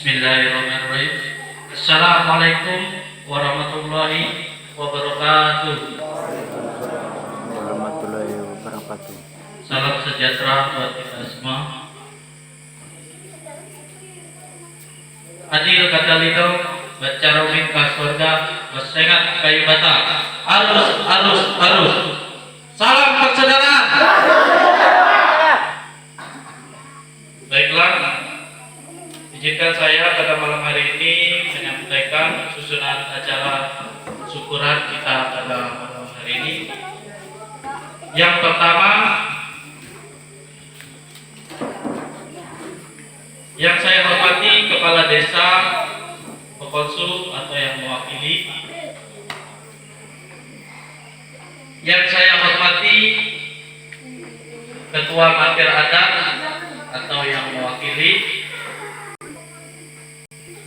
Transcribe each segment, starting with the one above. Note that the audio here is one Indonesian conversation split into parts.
Bismillahirrahmanirrahim. Assalamualaikum warahmatullahi wabarakatuh. Warahmatullahi wabarakatuh. Salam sejahtera buat kita semua. Adil kata lido, baca romik ke surga, bersengat kayu bata. Arus. Salam persaudaraan. Baiklah, izinkan saya pada malam hari ini menyampaikan susunan acara syukuran kita pada malam hari ini. Yang pertama, yang saya hormati Kepala Desa, Pekonsul atau yang mewakili. Yang saya hormati Ketua Mampir Adat atau yang mewakili.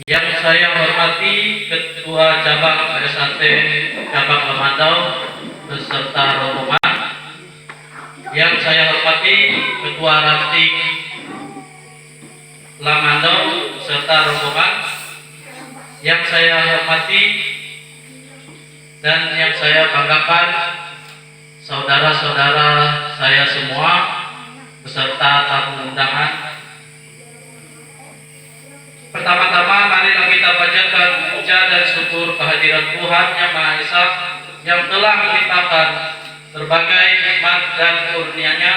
Yang saya hormati Ketua Cabang SAT Cabang Lemandau beserta rombongan. Yang saya hormati Ketua Ranting Lamandau beserta rombongan. Yang saya hormati dan yang saya banggakan saudara-saudara saya semua beserta tamu undangan. Pertama-tama marilah kita panjatkan puja dan syukur kehadiran Tuhan Yang Maha Esa yang telah melimpahkan berbagai nikmat dan kurnia-Nya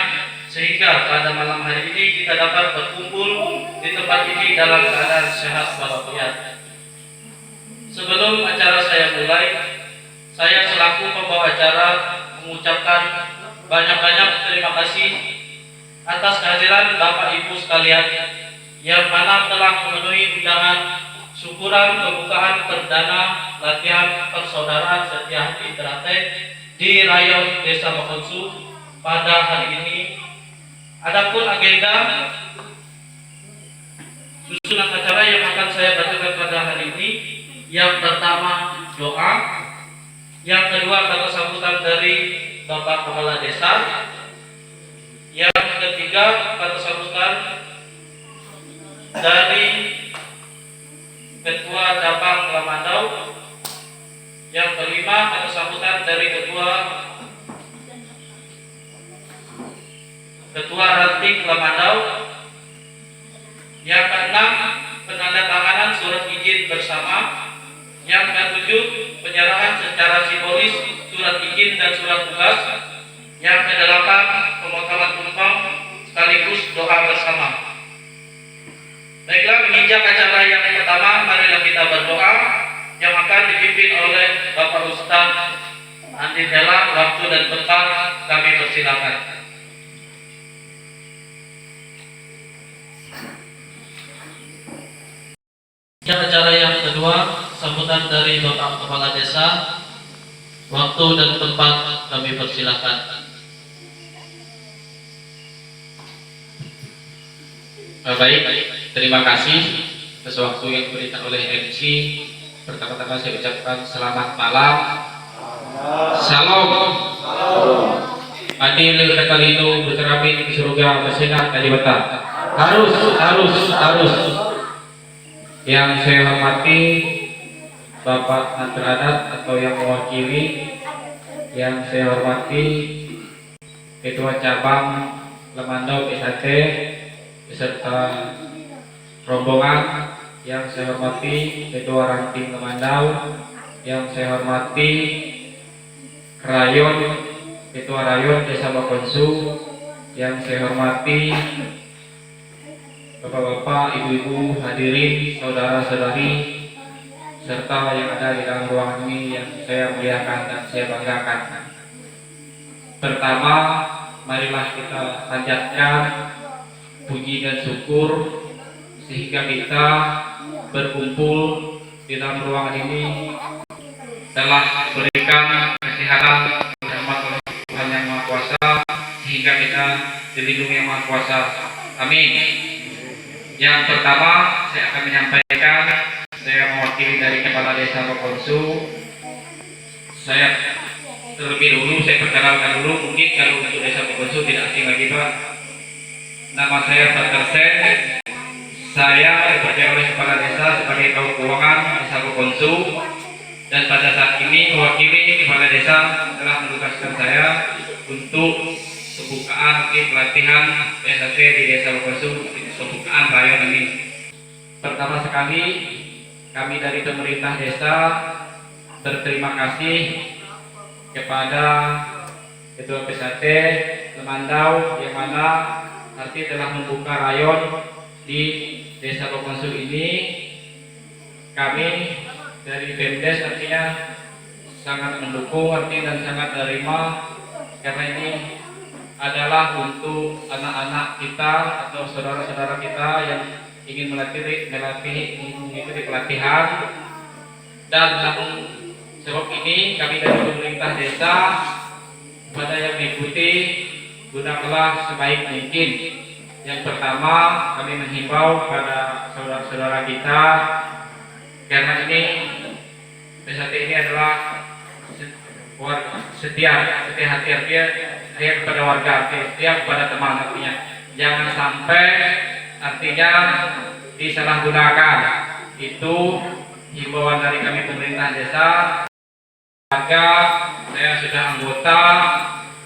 sehingga pada malam hari ini kita dapat berkumpul di tempat ini dalam keadaan sehat walafiat. Sebelum acara saya mulai, saya selaku pembawa acara mengucapkan banyak-banyak terima kasih atas kehadiran Bapak Ibu sekalian yang mana telah memenuhi undangan syukuran pembukaan perdana latihan persaudaraan setia hati teratai di rayon Desa Pekonsul pada hari ini. Adapun agenda susunan acara yang akan saya bacakan pada hari ini, yang pertama doa, yang kedua kata sambutan dari Bapak Kepala Desa, yang ketiga kata sambutan dari Ketua Cabang Lamandau, yang kelima kata sambutan dari Ketua Ranting Lamandau, yang keenam penandatanganan surat izin bersama, yang ketujuh penyerahan secara simbolis surat izin dan surat tugas, yang kedelapan pemotongan tumpeng sekaligus doa bersama. Baiklah, menginjak acara yang pertama, marilah kita berdoa yang akan dipimpin oleh Bapak Ustaz Andi Hela. Waktu dan tempat kami persilakan. Acara yang kedua, sambutan dari Bapak Kepala Desa. Waktu dan tempat kami persilakan. Baik, terima kasih atas waktu yang diberikan oleh MC. Pertama-tama saya ucapkan selamat malam. Salam. Adil katalino berteramin di surga bersengat tadi betah. Harus. Yang saya hormati Bapak Mampir Adat atau yang mewakili. Yang saya hormati Ketua Cabang Lemandau SAT beserta rombongan. Yang saya hormati Ketua Ranting Lemandau, yang saya hormati Ketua Rayon Desa Pekonsul, yang saya hormati Bapak-bapak, ibu-ibu, hadirin, saudara-saudari, serta yang ada di dalam ruangan ini yang saya muliakan dan saya banggakan. Pertama, marilah kita panjatkan puji dan syukur sehingga kita berkumpul di dalam ruangan ini telah diberikan kesehatan rahmat Tuhan Yang Maha Kuasa sehingga kita dilindungi Yang Maha Kuasa. Amin. Yang pertama saya akan menyampaikan, saya mewakili dari Kepala Desa Pekonsul. Saya terlebih dulu saya perkenalkan dulu, mungkin kalau untuk Desa Pekonsul tidak asing lagi Pak. Nama saya Pak Tersen. saya dipercaya oleh kepala desa sebagai kaum keuangan Desa Bokonsu, dan pada saat ini mewakili kepala desa telah menugaskan saya untuk pembukaan pelatihan SAT di Desa Bokonsu, pembukaan rayon ini. Pertama sekali kami dari pemerintah desa berterima kasih kepada Ketua PSAT Lemandau yang mana arti telah membuka rayon di Desa Bokonsu ini. Kami dari Pemdes artinya sangat mendukung dan sangat menerima, karena ini adalah untuk anak-anak kita atau saudara-saudara kita yang ingin mengikuti pelatihan. Dan sebab ini kami dari pemerintah desa pada yang mengikuti gunakanlah sebaik mungkin. Yang pertama, kami menghimbau pada saudara-saudara kita, karena ini PSAT ini adalah setia hati artinya kepada warga, setia kepada teman artinya. Jangan sampai artinya disalahgunakan. Itu himbauan dari kami pemerintah desa. Warga, saya sudah anggota,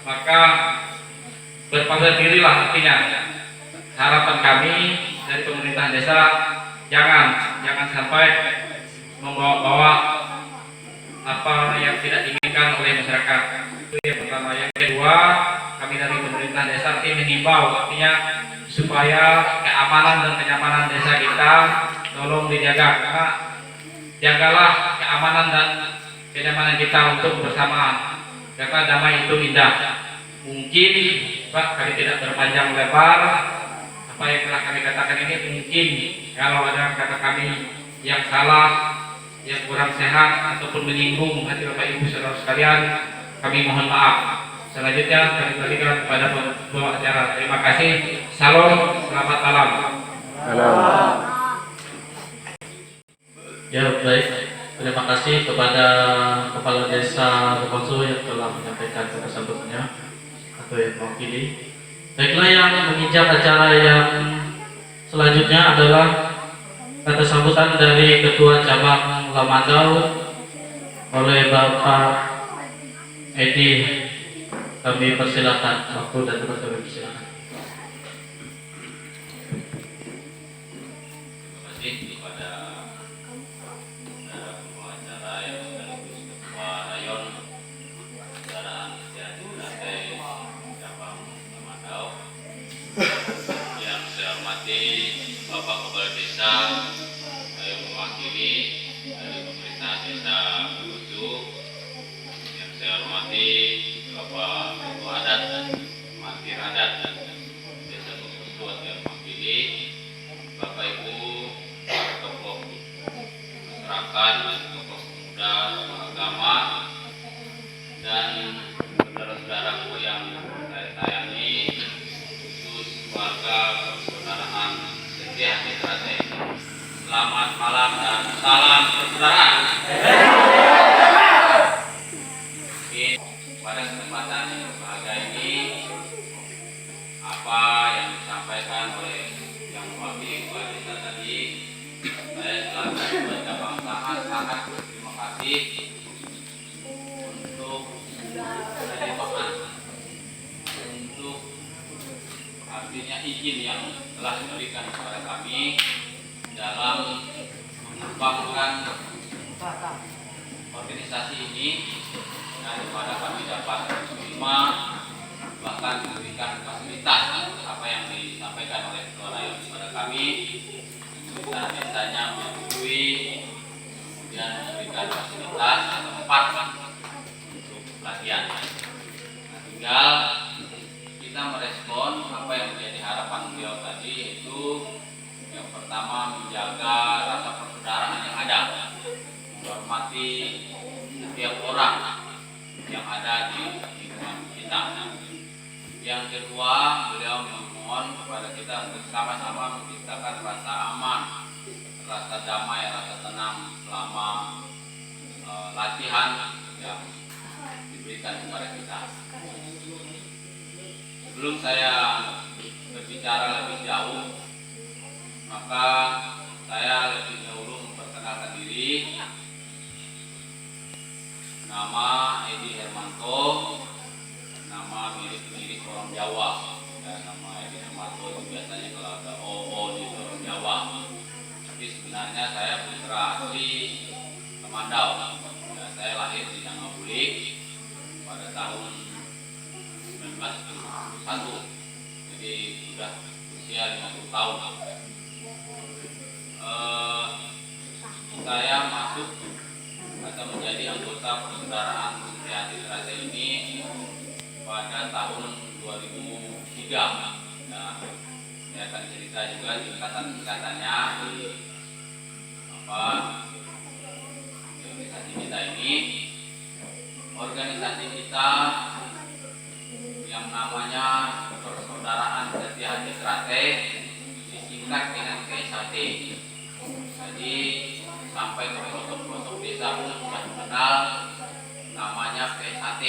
maka berpakaian dirilah artinya. Harapan kami dari pemerintah desa, jangan sampai membawa-bawa apa yang tidak diinginkan oleh masyarakat. Itu yang pertama. Yang kedua, kami dari pemerintah desa menghimbau artinya supaya keamanan dan kenyamanan desa kita tolong dijaga, karena jagalah keamanan dan kenyamanan kita untuk bersamaan, karena damai itu indah. Mungkin Pak, kami tidak berpanjang lebar, apa yang telah kami katakan ini mungkin kalau ada kata kami yang salah, yang kurang sehat ataupun menyinggung hati Bapak Ibu saudara sekalian, kami mohon maaf. Selanjutnya kami berikan kepada pembawa acara. Terima kasih. Salam, selamat malam. Ya, baik. Terima kasih kepada Kepala Desa Bokonsu yang telah menyampaikan ketersebutnya atau yang mewakili. Baiklah, yang menginjak acara yang selanjutnya adalah kata sambutan dari Ketua Cabang Lamandau oleh Bapak Edi. Kami persilakan, waktu dan tempat kami persilakan. Terima kasih kepada pengacara yang sekaligus Ketua Rayon Persaudaraan Inisiatif Cabang Lamandau. Yang saya hormati Bapak Kepala Desa yang mewakili dari pemerintah Desa Bokonsu. Yang saya hormati Bapak Ketua Adat, Mantir Adat dan Desa Bokonsu yang mewakili Bapak Ibu, para tokoh masyarakat dan tokoh pemuda agama, dan saudara-saudaraku yang saya sayangi, khusus warga persaudaraan setia hati terasa. Selamat malam dan salam persaudaraan. Pada kesempatan yang berbahagia ini, apa yang disampaikan oleh yang mewakili Kepala Desa tadi, saya selaku mengucapkan sangat berterima kasih untuk penerimaan, untuk artinya izin yang telah diberikan kepada kami dalam mengembangkan organisasi ini, daripada kami dapat menerima bahkan memberikan fasilitas apa yang disampaikan oleh Ketua Rayon kepada kami. Pemerintah desanya menyetujui, kemudian memberikan fasilitas tempat untuk pelatihan. Nah, tinggal kita merespon apa yang menjadi harapan beliau tadi, yaitu yang pertama menjaga rasa persaudaraan yang ada, menghormati setiap orang yang ada di lingkungan kita. Yang kedua, beliau memohon kepada kita untuk sama-sama menciptakan rasa aman, rasa damai, rasa tenang selama latihan yang diberikan kepada kita. Sebelum saya berbicara lebih jauh, Maka saya lebih dahulu memperkenalkan diri. Nama Edi Hermanto, nama mirip-mirip orang Jawa. Dan nama Edi Hermanto itu biasanya kalau ada OO di orang Jawa. Tapi sebenarnya saya putra asli Temandau. Ya, saya lahir di Nangabulik pada tahun 1971. Jadi sudah usia 50 tahun. Saya masuk atau menjadi anggota persaudaraan Setiahati Terate ini pada tahun 2003. Nah, saya akan cerita juga tingkatan-tingkatannya di organisasi kita ini. Organisasi kita yang namanya Persaudaraan Setiahati Terate disingkat dengan PSAT. Jadi sampai ke pelosok-pelosok desa pun sudah mengenal namanya PSAT.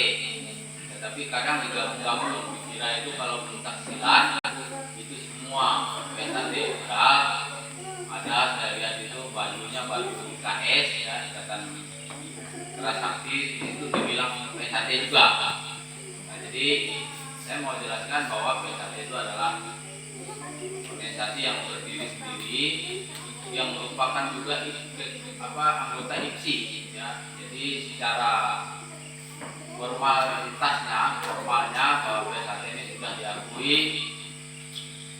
Tetapi kadang digabung-gabung, dikira itu kalau pencak silat itu semua PSAT. Ada saya lihat itu bajunya baju IKS ya, Ikatan Keras Sakti, itu dibilang PSAT juga. Nah, jadi saya mau jelaskan bahwa PSAT itu adalah organisasi yang berdiri sendiri, yang merupakan juga anggota IPSI ya. Jadi secara formalnya bahwa PSAT ini sudah diakui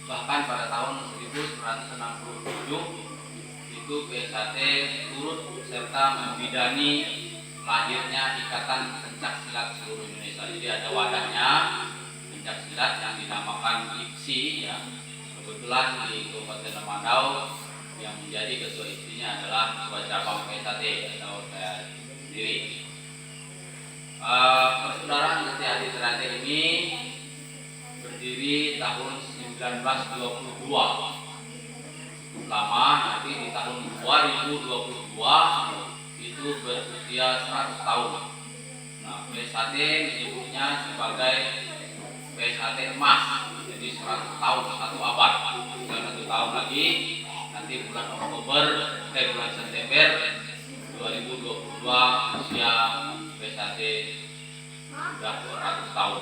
bahkan pada tahun 1967 itu PSAT turut serta membidani lahirnya Ikatan Pencak Silat seluruh Indonesia. Jadi ada wadahnya pencak silat yang dinamakan IPSI ya. Kebetulan di Kabupaten Temandau yang menjadi ketua IPSI-nya adalah ketua cabang PSAT atau saya sendiri. Persaudaraan Setiahati Terate ini berdiri tahun 1922. Lama, nanti di tahun 2022 itu berusia 100 tahun. Nah, PSAT menyebutnya sebagai PSAT emas. Jadi 100 tahun, 1 abad. Tinggal 1 tahun lagi, nanti bulan September 2022 usia PSAT sudah 200 tahun.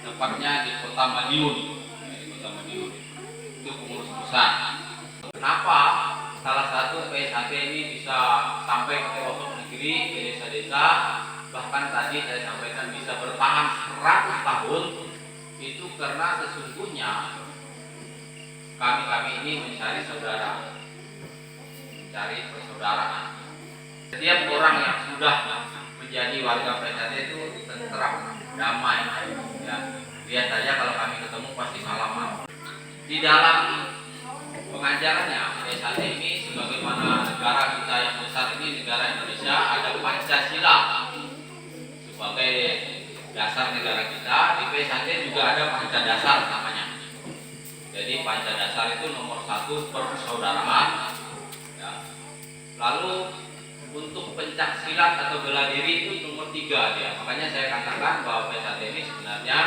Tempatnya di Kota Madiun. Itu pengurus pusat. Kenapa salah satu PSAT ini bisa sampai ke pelosok negeri, ke desa-desa, bahkan tadi saya sampaikan bisa bertahan 100 tahun? Itu karena sesungguhnya kami ini mencari saudara, mencari persaudaraan. Setiap orang yang sudah menjadi warga PSAT itu tentram, damai ya. Lihat saja kalau kami ketemu pasti salaman. Di dalam pengajarannya PSAT ini, sebagaimana negara kita yang besar ini, negara Indonesia, ada Pancasila sebagai dasar negara kita. Di PSAT juga ada Pancadasar namanya. Jadi Pancadasar itu nomor 1 persaudaraan ya. Lalu untuk pencak silat atau bela diri itu nomor 3 dia. Makanya saya katakan bahwa PSAT ini sebenarnya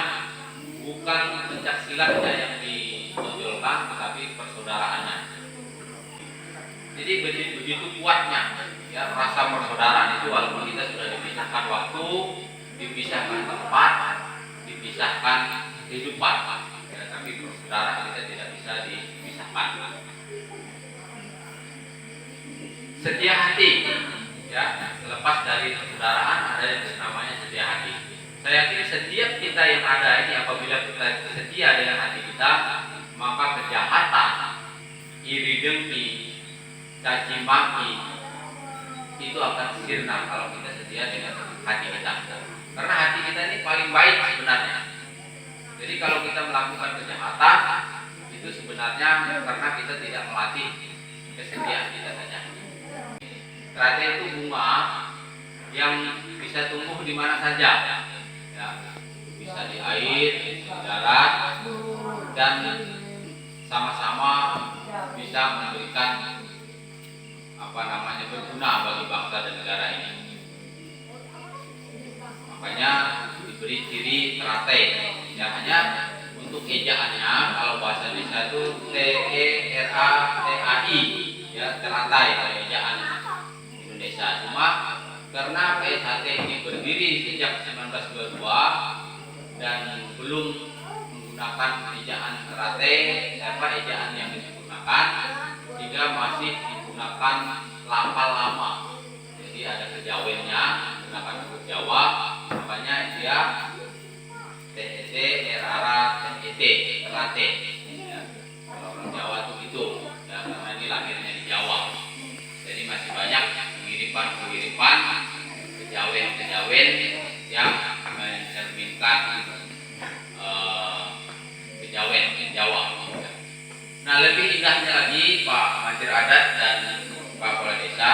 bukan pencak silatnya yang ditonjolkan, tetapi persaudaraannya. Jadi begitu kuatnya ya rasa persaudaraan itu, walaupun kita sudah dipisahkan waktu, dipisahkan tempat, dipisahkan kehidupan ya, tapi persaudaraan kita tidak bisa dipisahkan. Setia hati ya, selepas dari persaudaraan ada yang namanya setia hati. Saya yakin setiap kita yang ada ini, apabila kita setia dengan hati kita, maka kejahatan, iri dengki, caci maki itu akan sirna kalau kita setia dengan hati kita. Karena hati kita ini paling baik sebenarnya. Jadi kalau kita melakukan kejahatan itu sebenarnya karena kita tidak melatih kesetiaan kita saja. Terate itu bunga yang bisa tumbuh di mana saja. Ya, bisa di air, di darat, dan sama-sama bisa memberikan berguna bagi bangsa dan negara ini. Makanya diberi ciri terate, ya, hanya untuk ejaannya kalau bahasa Indonesia itu TERATAI, ya, teratai kalau ejaan Indonesia. Cuma karena PSHT ini berdiri sejak 1922 dan belum menggunakan ejaan teratai, ejaan yang disempurnakan, sehingga masih digunakan lafal lama. Jadi ada kejawennya menggunakan huruf Jawa, makanya dia TET, RARA, TET, terate. Ya. Kalau orang Jawa itu gitu, ya, karena ini lahirnya di Jawa. Jadi masih banyak pengiripan, kejawen yang mencerminkan kejawen Jawa. Nah, lebih indahnya lagi Pak Menteri Adat dan Pak Kepala Desa,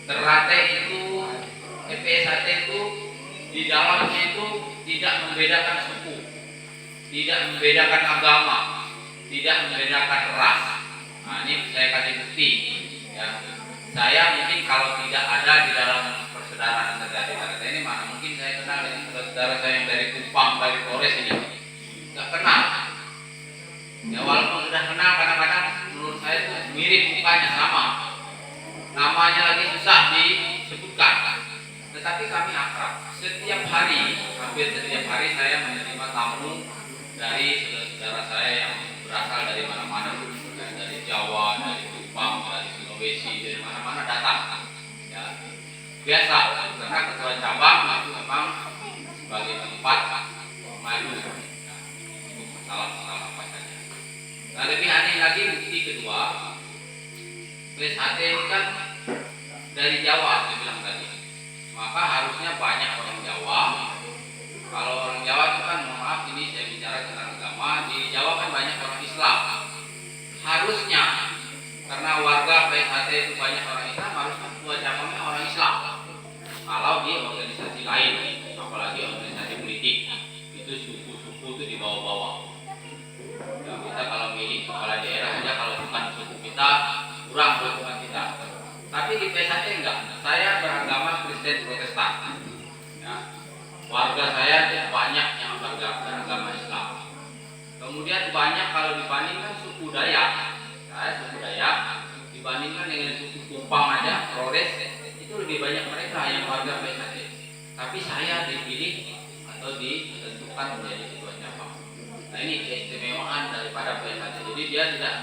terate itu, PSHT itu di dalamnya itu tidak membedakan suku, tidak membedakan agama, tidak membedakan ras. Nah, ini saya kasih bukti. Ya. Saya mungkin kalau tidak ada di dalam persaudaraan terjadi ini, mana mungkin saya kenal dengan saudara saya yang dari Kupang, dari Flores ini, nggak kenal. Ya, walaupun sudah kenal, kadang-kadang menurut saya itu mirip mukanya, sama. Namanya lagi susah disebutkan. Tetapi kami akrab. Setiap hari, hampir setiap hari saya menerima tamu dari saudara-saudara saya yang berasal dari mana-mana, dari Jawa, dari Kupang, dari Sulawesi, dari mana-mana datang. Ya, biasa, karena ketua cabang itu memang sebagai tempat maju. Ya, itu masalah-masalah apa saja. Nah, lebih aneh lagi bukti kedua, PSHT ini kan dari Jawa, saya bilang tadi. Maka harusnya banyak orang Jawa. Kalau orang Jawa itu kan, mohon maaf, ini saya bicara tentang agama. Di Jawa kan banyak orang Islam. Harusnya, karena warga PSHT itu banyak orang Islam, harusnya ketua cabangnya orang Islam. Kalau di organisasi lain, apalagi organisasi politik, itu suku-suku itu dibawa-bawa. Ya, kita kalau milih kepala daerah aja, kalau bukan suku kita, kurang dukungan kita. Tapi di PSHT enggak. Saya beragama Kristen Protestan. Ya. Warga saya banyak yang beragama Islam. Kemudian banyak kalau dibandingkan suku Dayak, saya suku Dayak, dibandingkan dengan suku Kupang aja, Flores, itu lebih banyak mereka yang warga PSHT. Tapi saya dipilih atau ditentukan menjadi ketua cabang. Nah, ini keistimewaan daripada PSHT. Jadi dia tidak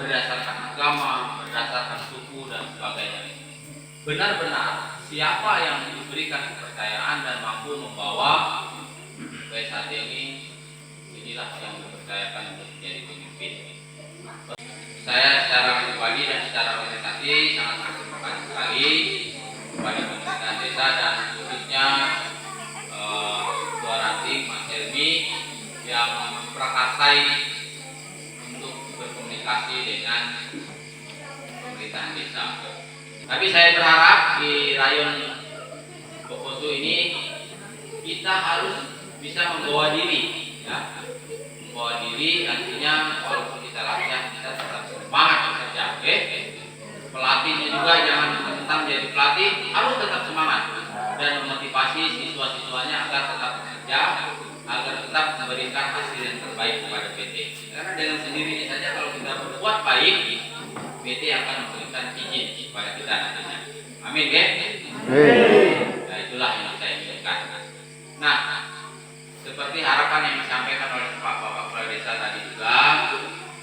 berdasarkan agama, berdasarkan suku dan sebagainya. Benar-benar siapa yang diberikan kepercayaan dan mampu membawa PSHT ini, inilah yang dipercayakan untuk menjadi pemimpin. Saya secara pribadi dan secara organisasi sangat berterima kasih sekali kepada pemerintah desa dan khususnya Ketua Ranting Mas Helmi yang memprakarsai untuk berkomunikasi dengan pemerintahan desa. Tapi saya berharap di rayon Bokoso ini kita harus bisa membawa diri, ya. Membawa diri artinya walaupun kita latihan kita tetap semangat bekerja, oke? Pelatihnya juga jangan tentang jadi pelatih, harus tetap semangat dan memotivasi siswa-siswanya agar tetap bekerja, agar tetap memberikan hasil yang terbaik kepada PT. Karena dengan sendirinya saja kalau kita berbuat baik, PT akan memberikan izin kepada kita nantinya. Amin, ya? Nah, itulah yang saya inginkan. Nah, seperti harapan yang disampaikan oleh Bapak Kepala Desa tadi juga,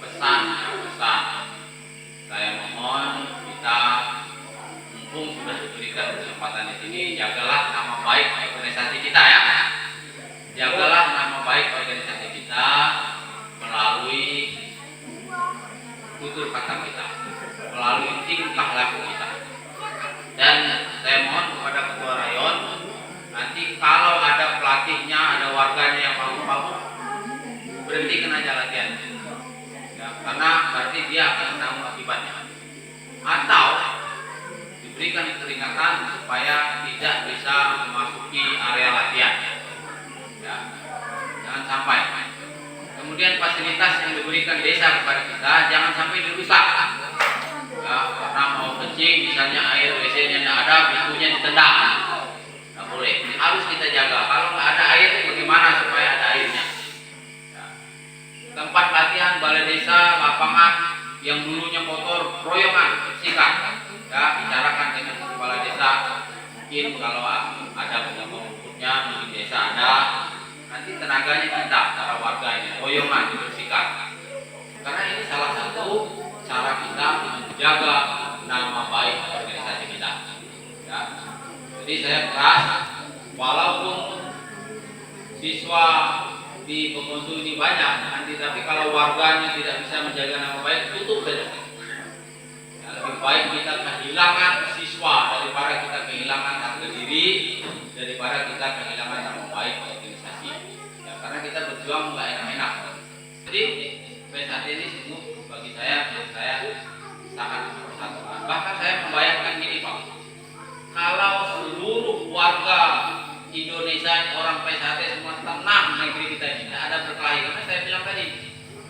pesan. Saya mohon kita mumpung sudah diberikan kesempatan di sini, jagalah nama baik organisasi kita, ya. Jagalah nama baik organisasi kita melalui tutur kata kita, melalui tingkah laku kita. Dan saya mohon kepada ketua rayon, nanti kalau ada pelatihnya, ada warganya yang mau, berhentikan aja latihan. Ya, karena berarti dia akan menanggung akibatnya. Atau diberikan peringatan supaya tidak bisa memasuki area latihan. Ya, jangan sampai. Kemudian fasilitas yang diberikan desa kepada kita jangan sampai dirusak. Ya, karena mau kencing, misalnya air WC-nya ada, pintunya ditendang. Nggak boleh. Harus kita jaga. Kalau nggak ada air, bagaimana? bagaimana supaya ada airnya. Ya. Tempat latihan balai desa, lapangan yang dulunya kotor, royongan, bersihkan. Ya, bicarakan dengan kepala desa. Mungkin kalau ada beberapa rumputnya, mungkin desa ada. Nanti tenaganya kita, para warga ini, royongan dibersihkan. Karena ini salah satu cara kita menjaga nama baik organisasi kita. Ya. Jadi saya keras, walaupun siswa di Pekonsu ini banyak, nanti tapi kalau warganya tidak bisa menjaga nama baik, tutup saja. Ya, lebih baik kita kehilangan siswa daripada kita kehilangan harga diri, daripada kita kehilangan nama baik organisasi. Ya, karena kita berjuang nggak enak-enak. Jadi saat ini sungguh bagi saya sangat mempersatukan. Bahkan saya membayangkan gini Pak, kalau seluruh warga Indonesia orang PSHT semua tenang, negeri kita ini tidak ada berkelahi. Karena saya bilang tadi,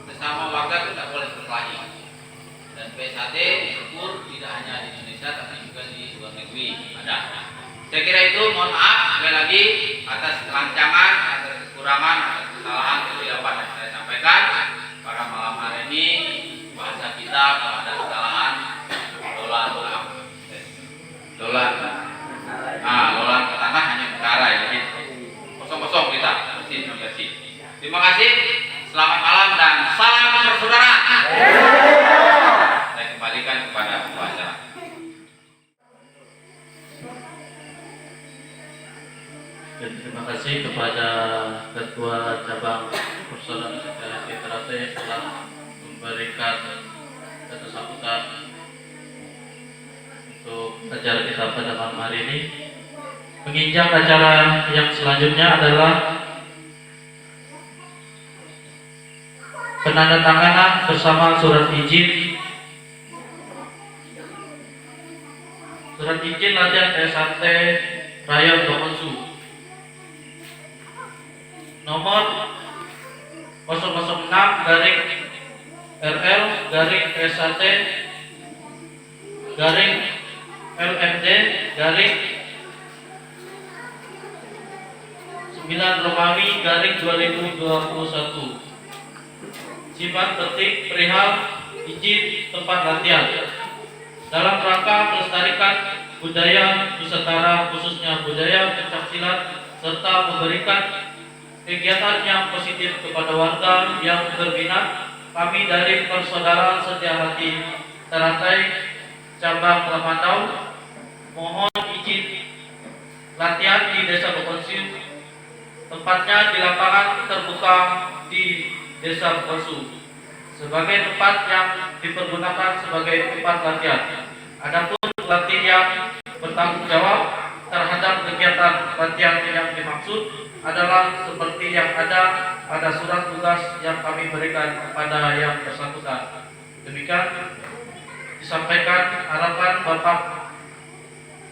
sesama warga itu tidak boleh berkelahi. Dan PSHT syukur tidak hanya di Indonesia tapi juga di luar negeri ada. Saya kira itu, mohon maaf sekali lagi atas kelancangan, atas kekurangan, atas kesalahan yang dapat saya sampaikan pada malam hari ini. Bahasa kita kalau ada kesalahan dolan ke tanah hanya perkara ya, jadi kosong kita bersih. Terima kasih, selamat malam dan salam persaudaraan. Saya kembalikan kepada pembahasan. Dan terima kasih kepada Ketua Cabang Persaudaraan Sejarah Terate yang telah memberikan data sambutan untuk acara kita pada malam hari ini. Menginjak acara yang selanjutnya adalah penandatanganan bersama surat izin latihan PSHT Rayon Pekonsu nomor 006 garing RL garing PSHT garing LMD garing 9 Romawi garing 2021 sifat penting perihal izin tempat latihan dalam rangka melestarikan budaya Nusantara khususnya budaya pencaksilat serta memberikan kegiatan yang positif kepada warga yang berminat. Kami dari Persaudaraan Setia Hati Teratai Cabang Lamandau mohon izin latihan di Desa Pekonsu, tempatnya di lapangan terbuka di Desa Pekonsu sebagai tempat yang dipergunakan sebagai tempat latihan. Adapun pelatih yang bertanggung jawab terhadap kegiatan latihan yang dimaksud adalah seperti yang ada pada surat tugas yang kami berikan kepada yang bersangkutan. Demikian disampaikan, harapan Bapak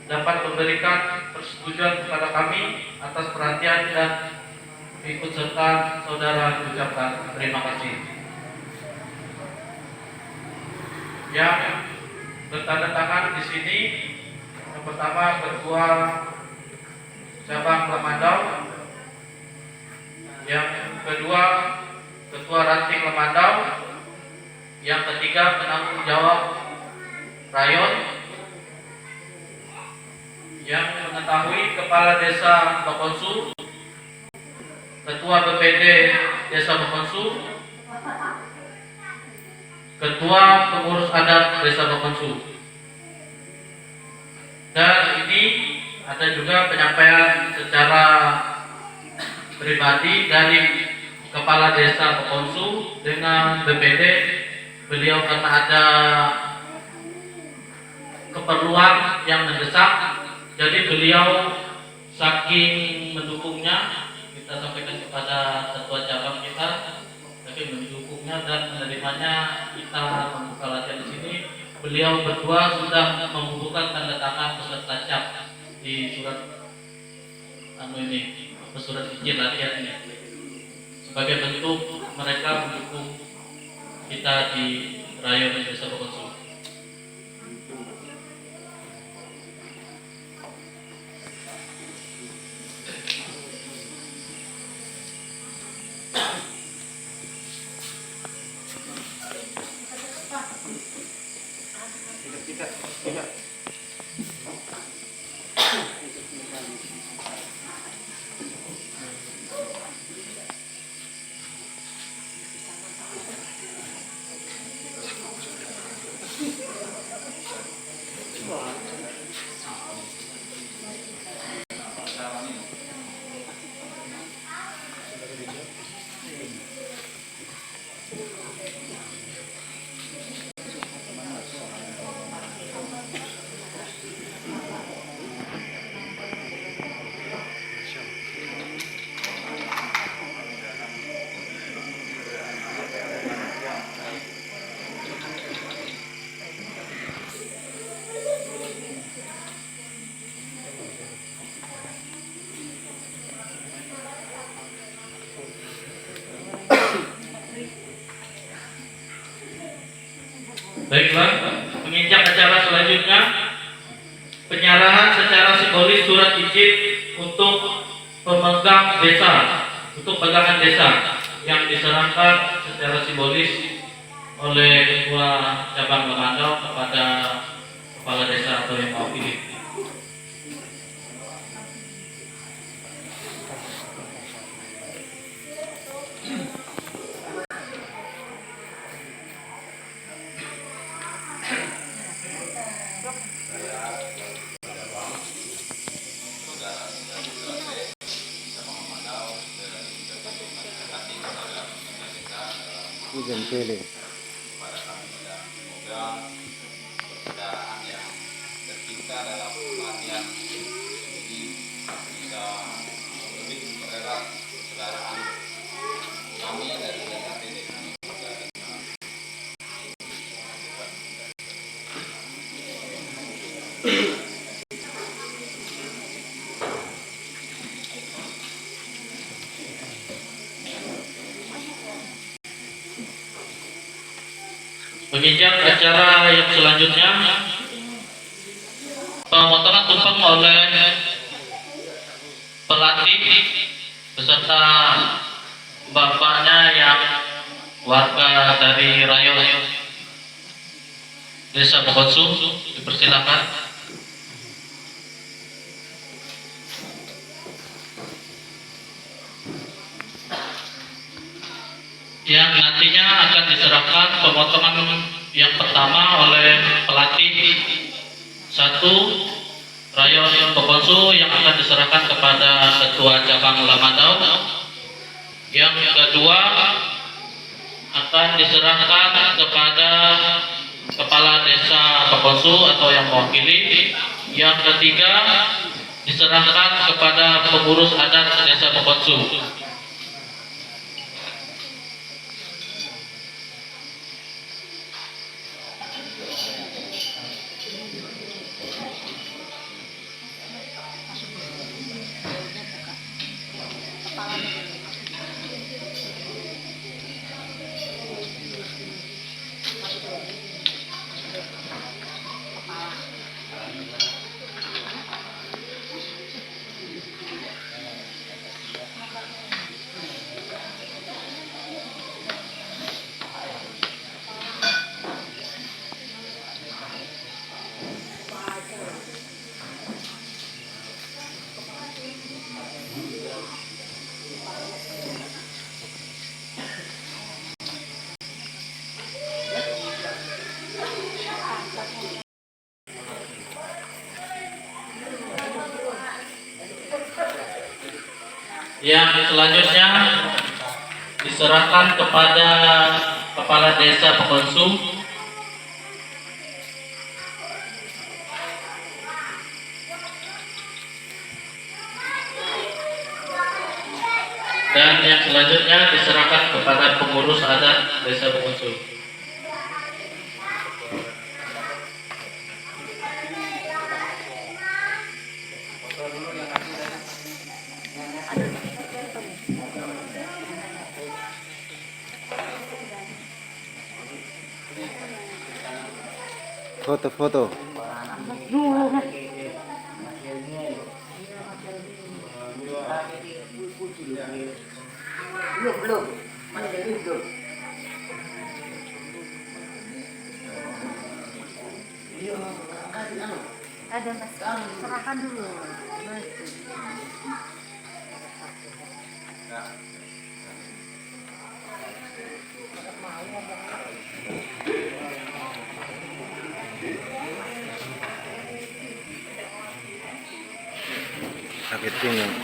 dapat memberikan persetujuan kepada kami atas perhatian dan ikut serta saudara ucapkan terima kasih. Yang bertanda tangan di sini yang pertama Ketua Cabang Lamandau, yang kedua Ketua Ranting Lamandau, yang ketiga penanggung jawab Rayon, yang mengetahui Kepala Desa Pekonsu, Ketua BPD Desa Pekonsu, Ketua Pengurus Adat Desa Pekonsu. Dan ini ada juga penyampaian secara pribadi dari Kepala Desa Pekonsu dengan BPD. Beliau karena ada keperluan yang mendesak, jadi beliau saking mendukungnya, kita sampaikan kepada ketua cabang kita, saking mendukungnya dan menerimanya kita membuka latihan di sini. Beliau berdua sudah membubuhkan tanda tangan peserta cap di surat surat izin latihan ini sebagai bentuk mereka mendukung kita di Rayon Desa Pekonsu. Baiklah, menginjak acara selanjutnya, penyerahan secara simbolis surat izin untuk pemegang desa, untuk pegangan desa yang diserahkan secara simbolis oleh Ketua Cabang Lemandau kepada Kepala Desa atau yang mewakili. Hujan pilih. Kepada kami dan semoga persaudaraan yang tercipta dalam pelatihan ini bisa lebih mempererat persaudaraan kami dari DKP dengan juga dengan Menginjak acara yang selanjutnya, pemotongan tumpeng oleh pelatih beserta bapaknya yang warga dari Rayo Desa Pokotsu, dipersilakan. Yang nantinya akan diserahkan pemotongan yang pertama oleh pelatih 1 Rayo Pokotsu yang akan diserahkan kepada Ketua Cabang Lamandau. Yang kedua akan diserahkan kepada Kepala Desa Pokotsu atau yang mewakili. Yang ketiga diserahkan kepada pengurus adat Desa Pokotsu. Yang selanjutnya diserahkan kepada Kepala Desa Pokotsu. Dan yang selanjutnya diserahkan kepada pengurus adat Desa Pokotsu. Foto-foto. Belum. Ada mas, serahkan dulu. Mas. Sakit pinggang.